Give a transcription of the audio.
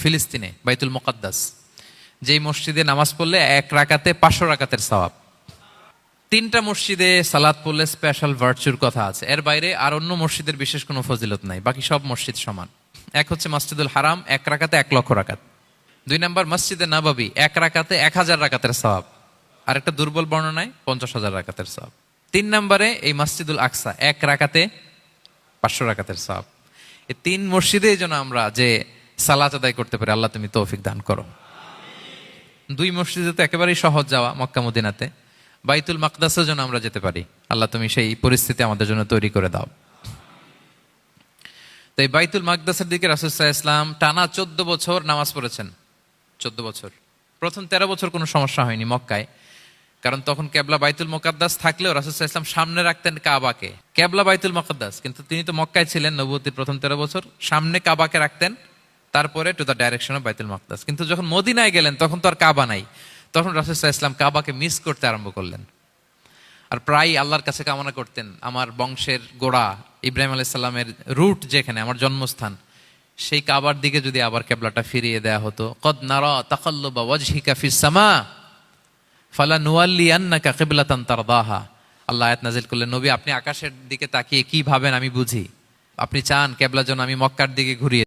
ফিলিস্তিনে বাইতুল মুকাদ্দাস, যেই মসজিদে নামাজ পড়লে 1 রাকাতে 500 রাকাতের সওয়াব। 3টা মসজিদে সালাত পড়লে স্পেশাল ভার্চুর কথা আছে, এর বাইরে আর অন্য মসজিদের বিশেষ কোনো ফজিলত নাই, বাকি সব মসজিদ সমান। এক হচ্ছে মসজিদুল হারাম, 1 রাকাতে 1 লক্ষ রাকাত। 2 নম্বর মসজিদে নববী, 1 রাকাতে 1000 রাকাতের সওয়াব। আর একটা দুর্বল বর্ণনায় 50,000 রাকাতের সওয়াব। 3 নম্বরে এই মসজিদুল আকসা, 1 রাকাতে 500 রাকাতের সওয়াব। এই 3 মসজিদে যেন আমরা যে সালাত আদায় করতে পারি, আল্লাহ তুমি তৌফিক দান করো। 2 মসজিদে তো একেবারেই সহজ যাওয়া, মক্কা মদিনাতে। বাইতুল মাকদাসেও যেন আমরা যেতে পারি, আল্লাহ তুমি সেই পরিস্থিতি আমাদের জন্য তৈরি করে দাও। তো এই বাইতুল মাকদাসের দিকে রাসূল সাল্লাল্লাহু আলাইহি ওয়াসাল্লাম টানা 14 বছর নামাজ পড়েছেন। 14 বছর। প্রথম 13 বছর কোনো সমস্যা হয়নি মক্কায়, কারণ তখন কেবলা বাইতুল মুকাদ্দাস থাকলেও রাসূল সাল্লাল্লাহু আলাইহি ওয়াসাল্লাম সামনে রাখতেন কাবাকে। কেবলা বাইতুল মুকাদ্দাস, কিন্তু তিনি তো মক্কায় ছিলেন নবুয়তির প্রথম 13 বছর, সামনে কাবাকে রাখতেন, তারপরে টু দ্য ডাইরেকশন অফ বাইতুল মুকাদ্দাস। কিন্তু যখন মদিনায় গেলেন তখন তো আর কাবা নাই, তখন রাসূল সাল্লাল্লাহু আলাইহি ওয়াসাল্লাম কাবাকে মিস করতে আরম্ভ করলেন। আর প্রায় আল্লাহর কাছে কামনা করতেন, আমার বংশের গোড়া ইব্রাহিম আলাইহিস সালামের রুট যেখানে, আমার জন্মস্থান, সেই কাবার দিকে যদি আবার কেবলাটা ফিরিয়ে দেয়া হতো। কদ নারা তাকাল্লুবা ওয়াজহিকা ফিস সামা ফালানুওয়াল্লিয়ান্নাকা কিবলাতান তারদাহা। আল্লাহ আয়াত নাযিল করলেন, নবী আপনি আকাশের দিকে তাকিয়ে কি ভাবেন আমি বুঝি, আপনি চান কেবলা যেন আমি মক্কার দিকে ঘুরিয়ে